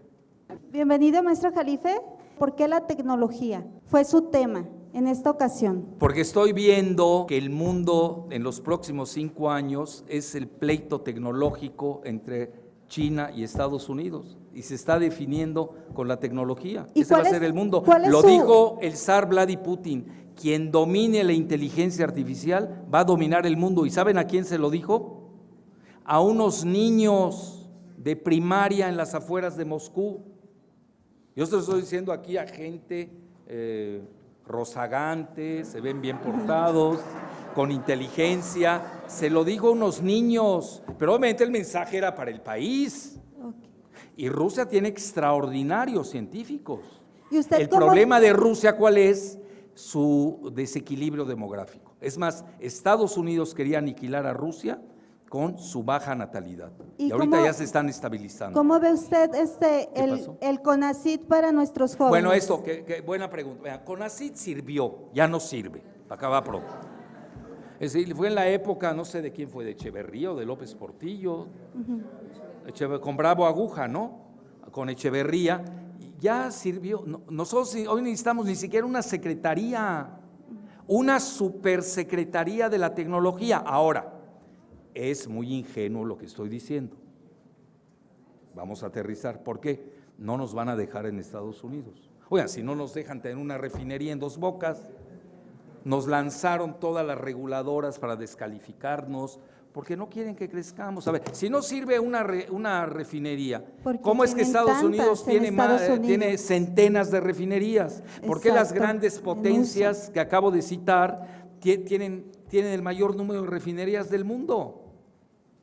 Bienvenido, maestro Jalife. ¿Por qué la tecnología fue su tema en esta ocasión? Porque estoy viendo que el mundo en los próximos 5 años es el pleito tecnológico entre China y Estados Unidos y se está definiendo con la tecnología. ¿Y Ese va a cuál ser es- el mundo. cuál es Lo su- dijo el zar Vladimir Putin. Quien domine la inteligencia artificial va a dominar el mundo. ¿Y saben a quién se lo dijo? A unos niños de primaria en las afueras de Moscú. Yo se lo estoy diciendo aquí a gente rozagante, se ven bien portados, con inteligencia. Se lo digo a unos niños, pero obviamente el mensaje era para el país. Ok. Y Rusia tiene extraordinarios científicos. ¿Y usted El cómo- problema de Rusia, ¿cuál es? Su desequilibrio demográfico. Es más, Estados Unidos quería aniquilar a Rusia con su baja natalidad. ¿Y Y ahorita cómo- ya se están estabilizando. ¿Cómo ve usted pasó? el CONACYT para nuestros jóvenes? Bueno, esto, que buena pregunta. Vean, CONACYT sirvió, ya no sirve, acaba pronto. Es decir, fue en la época, no sé de quién fue, de Echeverría o de López Portillo, con Bravo Aguja, ¿no? Con Echeverría, y ya sirvió. Nosotros hoy necesitamos ni siquiera una secretaría, una supersecretaría de la tecnología. Ahora, es muy ingenuo lo que estoy diciendo. Vamos a aterrizar. ¿Por qué? No nos van a dejar en Estados Unidos. Oigan, si no nos dejan tener una refinería en Dos Bocas, nos lanzaron todas las reguladoras para descalificarnos, porque no quieren que crezcamos. A ver, si no sirve una refinería, Porque ¿cómo es que tienen Estados Unidos tantas en tiene, Estados Unidos. tiene centenas de refinerías? ¿Por qué las Exacto, grandes en potencias que acabo de citar tienen el mayor número de refinerías del mundo?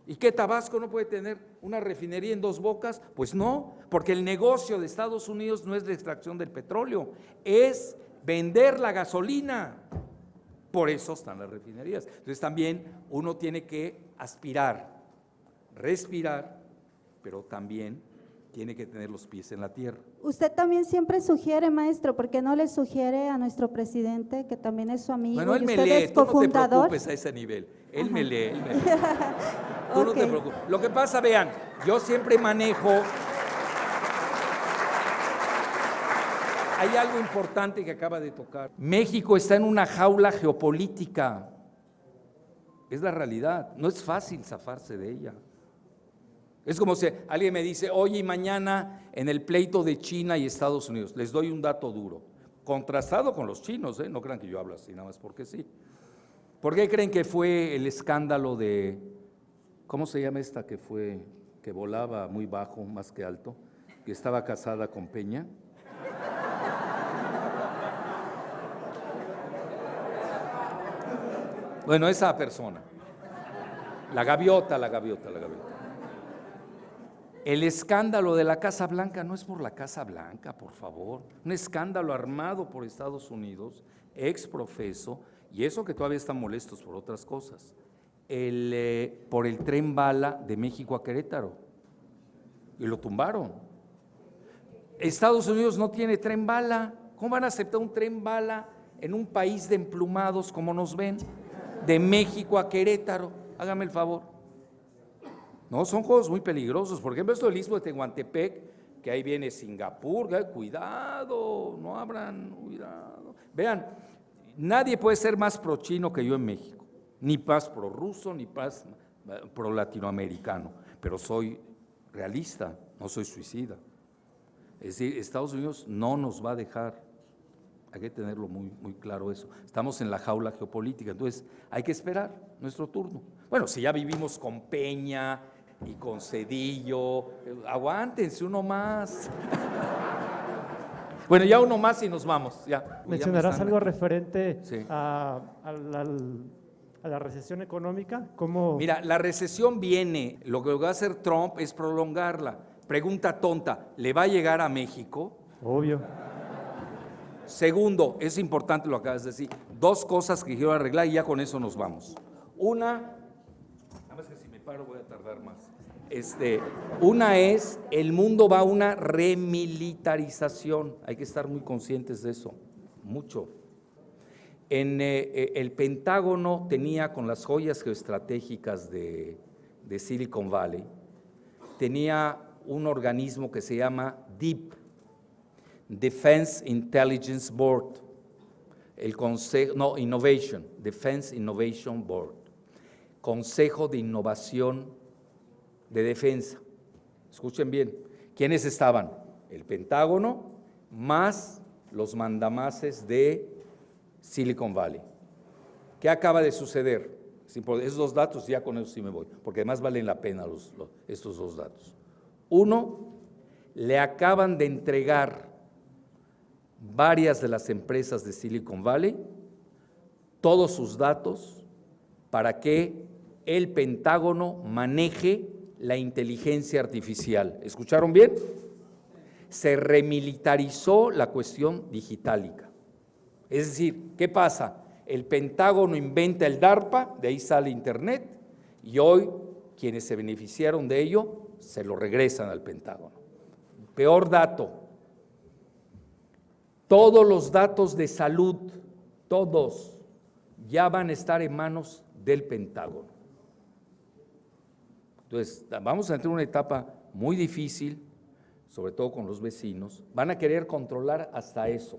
¿Y qué Tabasco no puede tener una refinería en Dos Bocas? Pues no, porque el negocio de Estados Unidos no es la extracción del petróleo, es vender la gasolina. Por eso están las refinerías. Entonces también uno tiene que aspirar, respirar, pero también tiene que tener los pies en la tierra. Usted también siempre sugiere, maestro, ¿por qué no le sugiere a nuestro presidente, que también es su amigo, Bueno, él y me usted lee, es tú no te cofundador? preocupes a ese nivel. Él me lee, él me lee. Tú no te Ok. preocupes. Lo que pasa, vean, yo siempre manejo. Hay algo importante que acaba de tocar. México está en una jaula geopolítica. Es la realidad. No es fácil zafarse de ella. Es como si alguien me dice, oye, y mañana en el pleito de China y Estados Unidos, les doy un dato duro, contrastado con los chinos, no crean que yo hablo así, nada más porque sí. ¿Por qué creen que fue el escándalo de, ¿cómo se llama esta que fue, que volaba muy bajo, más que alto, que estaba casada con Peña? Bueno, esa persona, la gaviota. El escándalo de la Casa Blanca no es por la Casa Blanca, por favor. Un escándalo armado por Estados Unidos, exprofeso, y eso que todavía están molestos por otras cosas. Por el tren bala de México a Querétaro. Y lo tumbaron. Estados Unidos no tiene tren bala. ¿Cómo van a aceptar un tren bala en un país de emplumados como nos ven? De México a Querétaro. Hágame el favor. No, son juegos muy peligrosos. Por ejemplo, esto del Istmo de Tehuantepec, que ahí viene Singapur, cuidado, no abran, cuidado. Vean, nadie puede ser más pro-chino que yo en México, ni más pro-ruso, ni más pro-latinoamericano, pero soy realista, no soy suicida. Es decir, Estados Unidos no nos va a dejar, hay que tenerlo muy claro eso. Estamos en la jaula geopolítica, entonces hay que esperar nuestro turno. Bueno, si ya vivimos con Peña y con Cedillo, aguántense uno más. Bueno, ya uno más y nos vamos. Ya ¿Mencionarás algo referente Sí. a la recesión económica? ¿Cómo? Mira, la recesión viene, lo que va a hacer Trump es prolongarla. Pregunta tonta, ¿le va a llegar a México? Obvio. Segundo, es importante lo que acabas de decir, 2 cosas que quiero arreglar y ya con eso nos vamos. Una, nada más que si me paro voy a tardar más. Una es, el mundo va a una remilitarización, hay que estar muy conscientes de eso, mucho. El Pentágono tenía, con las joyas geoestratégicas de Silicon Valley, tenía un organismo que se llama DIB, Defense Intelligence Board, Defense Innovation Board, Consejo de Innovación de Defensa. Escuchen bien, ¿quiénes estaban? El Pentágono más los mandamases de Silicon Valley. ¿Qué acaba de suceder? Esos dos datos, ya con eso sí me voy, porque además valen la pena estos dos datos. Uno, le acaban de entregar varias de las empresas de Silicon Valley todos sus datos para que el Pentágono maneje la inteligencia artificial. ¿Escucharon bien? Se remilitarizó la cuestión digitálica. Es decir, ¿qué pasa? El Pentágono inventa el DARPA, de ahí sale Internet, y hoy quienes se beneficiaron de ello se lo regresan al Pentágono. Peor dato, todos los datos de salud, todos, ya van a estar en manos del Pentágono. Entonces, vamos a entrar en una etapa muy difícil, sobre todo con los vecinos. Van a querer controlar hasta eso,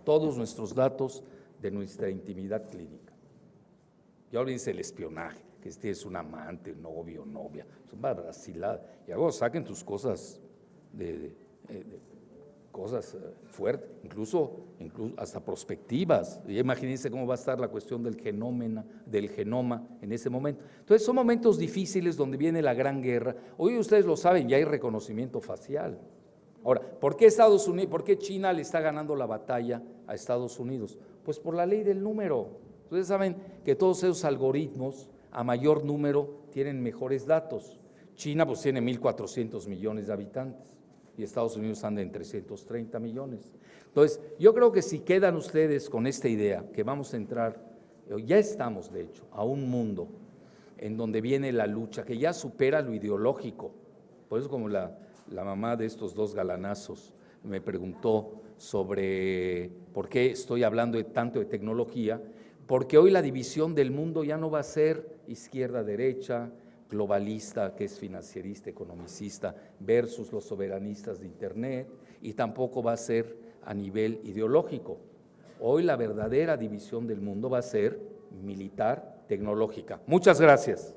todos nuestros datos de nuestra intimidad clínica. Ya olvídense el espionaje, que este es un amante, un novio, novia, son vaciladas. Y luego saquen tus cosas cosas fuertes, incluso hasta prospectivas. Y imagínense cómo va a estar la cuestión del genoma en ese momento. Entonces son momentos difíciles donde viene la gran guerra. Hoy ustedes lo saben, ya hay reconocimiento facial. Ahora, ¿por qué Estados Unidos, por qué China le está ganando la batalla a Estados Unidos? Pues por la ley del número. Ustedes saben que todos esos algoritmos a mayor número tienen mejores datos. China pues tiene 1.400 millones de habitantes y Estados Unidos anda en 330 millones. Entonces, yo creo que si quedan ustedes con esta idea que vamos a entrar, ya estamos de hecho, a un mundo en donde viene la lucha, que ya supera lo ideológico. Por eso como la mamá de estos dos galanazos me preguntó sobre por qué estoy hablando tanto de tecnología, porque hoy la división del mundo ya no va a ser izquierda-derecha, globalista, que es financierista, economicista, versus los soberanistas de Internet, y tampoco va a ser a nivel ideológico. Hoy la verdadera división del mundo va a ser militar, tecnológica. Muchas gracias.